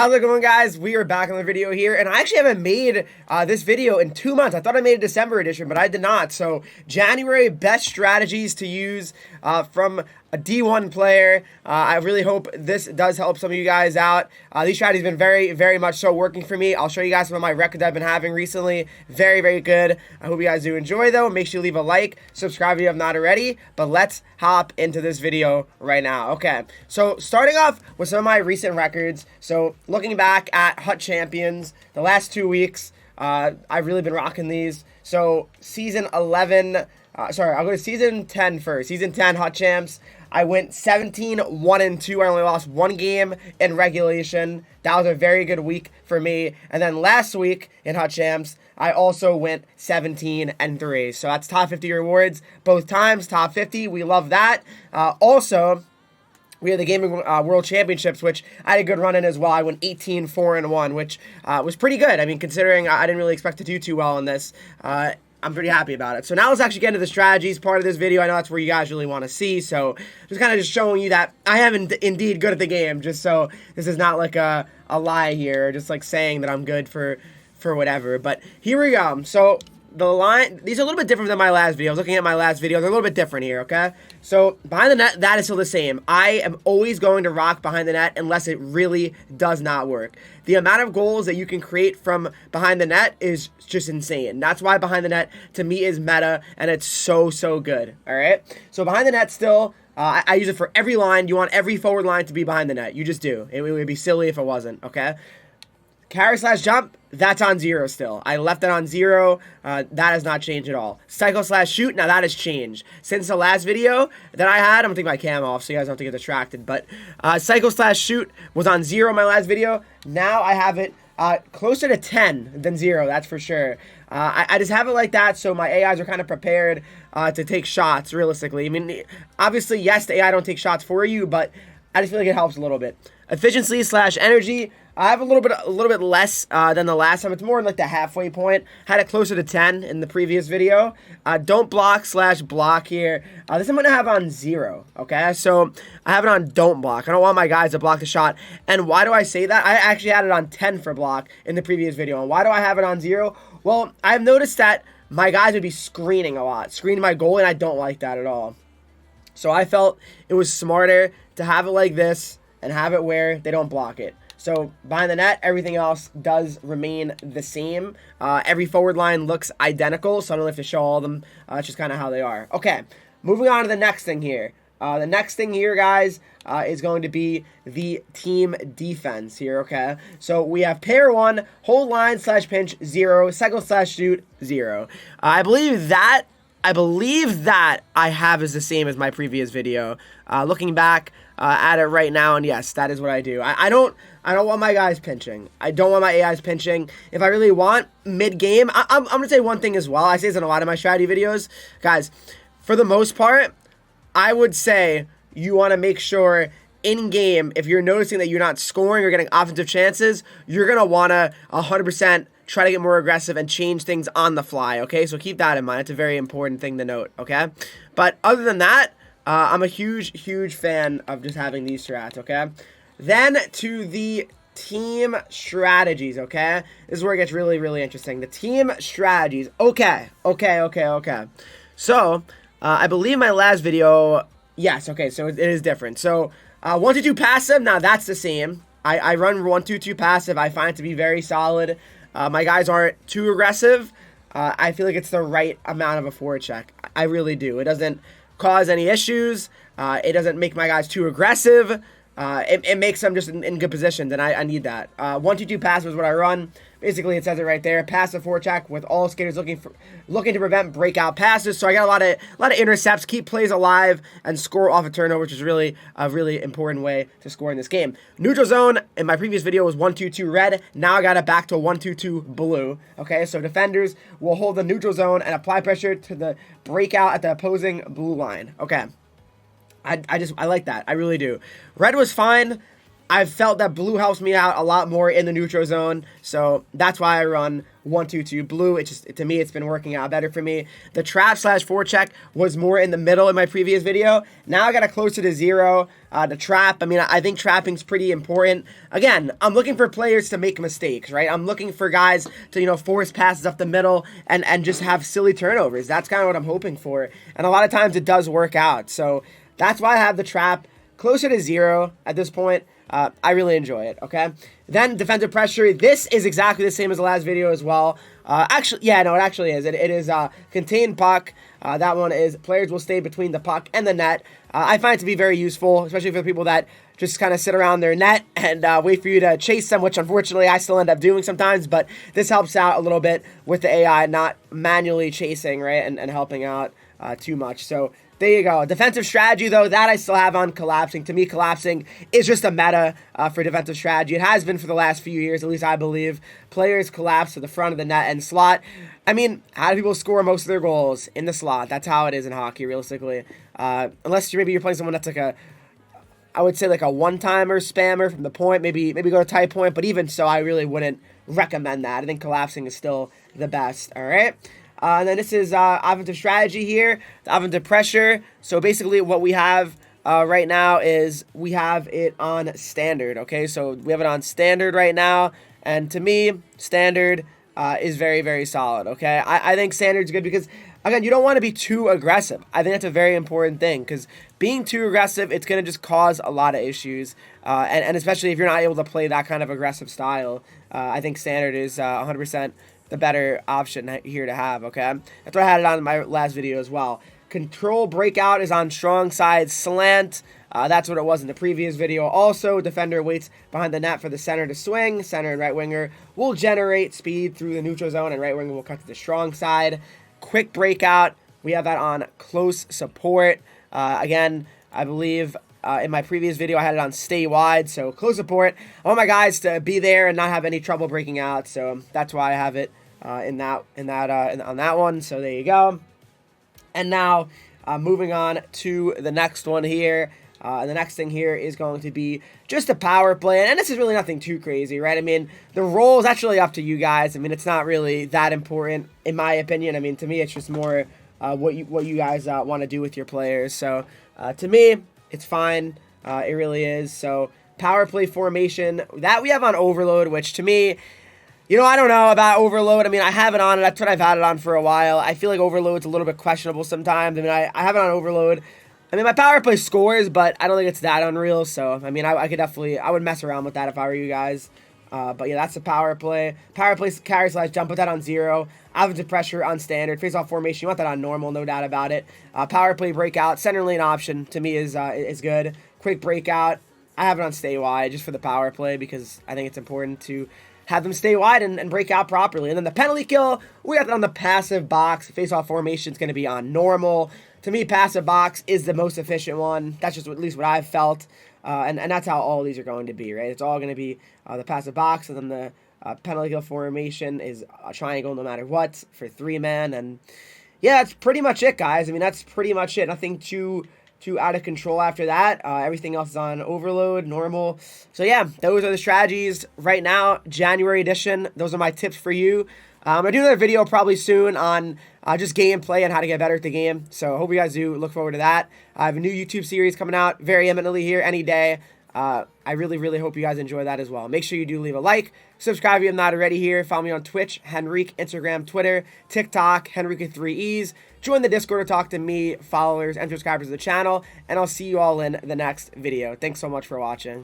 How's it going, guys? We are back on the video here, and I actually haven't made this video in 2 months. I thought I made a December edition, but I did not. So January best strategies to use from a D1 player. I really hope this does help some of you guys out. These strategies have been very much so working for me. I'll show you guys some of my records I've been having recently. Very good. I hope you guys do enjoy, though. Make sure you leave a like, subscribe if you have not already. But let's hop into this video right now. Okay, so starting off with some of my recent records. So looking back at Hut Champions, the last 2 weeks, I've really been rocking these. So season 11, I'll go to season 10 first. Season 10 Hut Champs, I went 17-1-2. I only lost 1 game in regulation. That was a very good week for me. And then last week in Hut Champs, I also went 17-3. So that's top 50 rewards both times, top 50. We love that. Also, we had the Gaming World Championships, which I had a good run in as well. I went 18-4-1, which was pretty good. I mean, considering I didn't really expect to do too well in this, I'm pretty happy about it. So now let's actually get into the strategies part of this video. I know that's where you guys really want to see. So just kind of just showing you that I am indeed good at the game, just so this is not like a lie here, or just like saying that I'm good for whatever. But here we go. So the line, these are a little bit different than my last video. I was looking at my last video. They're a little bit different here, okay? So behind the net, that is still the same. I am always going to rock behind the net unless it really does not work. The amount of goals that you can create from behind the net is just insane. That's why behind the net, to me, is meta, and it's so good, all right? So behind the net still, I use it for every line. You want every forward line to be behind the net. You just do. It would be silly if it wasn't, okay? Carry/jump, that's on 0 still. I left it on 0. That has not changed at all. Cycle/shoot, now that has changed. Since the last video that I had, I'm going to take my cam off so you guys don't have to get distracted, but cycle/shoot was on 0 in my last video. Now I have it closer to 10 than 0, that's for sure. I just have it like that so my AIs are kind of prepared to take shots, realistically. I mean, obviously, yes, the AI don't take shots for you, but I just feel like it helps a little bit. Efficiency/energy, I have a little bit less than the last time. It's more like the halfway point. Had it closer to 10 in the previous video. Don't block/block here. This I'm going to have on 0, okay? So I have it on don't block. I don't want my guys to block the shot. And why do I say that? I actually had it on 10 for block in the previous video. And why do I have it on 0? Well, I've noticed that my guys would be screening a lot. Screening my goal, and I don't like that at all. So I felt it was smarter to have it like this and have it where they don't block it. So behind the net, everything else does remain the same. Every forward line looks identical, so I don't have to show all of them. It's just kind of how they are. Okay, moving on to the next thing here. The next thing here, guys, is going to be the team defense here, okay? So we have pair 1, hold line/pinch 0, cycle/shoot 0. I believe that I have is the same as my previous video. Looking back at it right now, and yes, that is what I do. I don't want my guys pinching. I don't want my AIs pinching. If I really want mid-game, I'm going to say one thing as well. I say this in a lot of my strategy videos. Guys, for the most part, I would say you want to make sure in-game, if you're noticing that you're not scoring or getting offensive chances, you're going to want to 100% try to get more aggressive and change things on the fly, okay? So keep that in mind. It's a very important thing to note, okay? But other than that, I'm a huge fan of just having these strats, okay? Then to the team strategies, okay? This is where it gets really interesting. The team strategies. Okay. So, I believe my last video, yes, okay, so it is different. So, 1-2 passive, now that's the same. I run 1-2 passive. I find it to be very solid. My guys aren't too aggressive. I feel like it's the right amount of a forward check. I really do. It doesn't cause any issues. It doesn't make my guys too aggressive. It makes them just in good positions, and I need that. 1-2 passive is what I run. Basically, it says it right there. Passive forecheck with all skaters looking to prevent breakout passes. So I got a lot of intercepts, keep plays alive, and score off a turnover, which is really a really important way to score in this game. Neutral zone in my previous video was 1-2-2 red. Now I got it back to 1-2-2 blue. Okay, so defenders will hold the neutral zone and apply pressure to the breakout at the opposing blue line. Okay. I like that. I really do. Red was fine. I've felt that blue helps me out a lot more in the neutral zone, so that's why I run 1-2-2 blue. It just, to me, it's been working out better for me. The trap slash forecheck was more in the middle in my previous video. Now I got it closer to 0. The trap, I mean, I think trapping's pretty important. Again, I'm looking for players to make mistakes, right? I'm looking for guys to, you know, force passes up the middle and just have silly turnovers. That's kind of what I'm hoping for. And a lot of times it does work out. So that's why I have the trap closer to 0 at this point. I really enjoy it, okay? Then defensive pressure. This is exactly the same as the last video as well. Actually, yeah, no, it actually is. It is contain puck. That one is players will stay between the puck and the net. I find it to be very useful, especially for the people that just kind of sit around their net and wait for you to chase them, which unfortunately I still end up doing sometimes, but this helps out a little bit with the AI not manually chasing, right, and helping out too much. So there you go. Defensive strategy, though, that I still have on collapsing. To me, collapsing is just a meta for defensive strategy. It has been for the last few years, at least I believe. Players collapse to the front of the net and slot. I mean, how do people score most of their goals? In the slot. That's how it is in hockey, realistically. Unless maybe you're playing someone that's like I would say like a one-timer spammer from the point. Maybe go to tight point. But even so, I really wouldn't recommend that. I think collapsing is still the best. All right. And then this is offensive strategy here, the offensive pressure. So basically what we have right now is we have it on standard, okay? So we have it on standard right now, and to me, standard is very, very solid, okay? I think standard's good because, again, you don't want to be too aggressive. I think that's a very important thing because being too aggressive, it's going to just cause a lot of issues, and especially if you're not able to play that kind of aggressive style. I think standard is 100% the better option here to have, okay? That's why I had it on my last video as well. Control breakout is on strong side slant. That's what it was in the previous video. Also, defender waits behind the net for the center to swing. Center and right winger will generate speed through the neutral zone, and right winger will cut to the strong side. Quick breakout, we have that on close support. Again, I believe in my previous video, I had it on stay wide, so close support. I want my guys to be there and not have any trouble breaking out, so that's why I have it on that one. So there you go. And now moving on to the next one here. And the next thing here is going to be just a power play, and this is really nothing too crazy, right? I mean, the role is actually up to you guys. I mean, it's not really that important in my opinion. I mean, to me, it's just more what you guys want to do with your players. So to me, it's fine. It really is. So power play formation that we have on overload, which to me, you know, I don't know about overload. I mean, I have it on. That's what I've had it on for a while. I feel like overload's a little bit questionable sometimes. I mean, I have it on overload. I mean, my power play scores, but I don't think it's that unreal. So, I mean, I could definitely, I would mess around with that if I were you guys. But yeah, that's the power play. Power play carry slash jump, put that on 0. Offensive pressure on standard. Face-off formation, you want that on normal, no doubt about it. Power play breakout, center lane option to me is good. Quick breakout, I have it on stay wide just for the power play because I think it's important to have them stay wide and break out properly. And then the penalty kill, we got that on the passive box. Face-off formation is going to be on normal. To me, passive box is the most efficient one. That's just at least what I've felt. And that's how all these are going to be, right? It's all going to be the passive box, and then the penalty kill formation is a triangle no matter what for 3-man. And yeah, that's pretty much it, guys. I mean, that's pretty much it. Nothing too out of control after that. Everything else is on overload, normal. So yeah, those are the strategies right now, January edition. Those are my tips for you. I'm going to do another video probably soon on just gameplay and how to get better at the game. So I hope you guys do look forward to that. I have a new YouTube series coming out very imminently here any day. I really, really hope you guys enjoy that as well. Make sure you do leave a like, subscribe if you're not already here. Follow me on Twitch, Henreek, Instagram, Twitter, TikTok, Henreek with 3 E's. Join the Discord to talk to me, followers, and subscribers of the channel. And I'll see you all in the next video. Thanks so much for watching.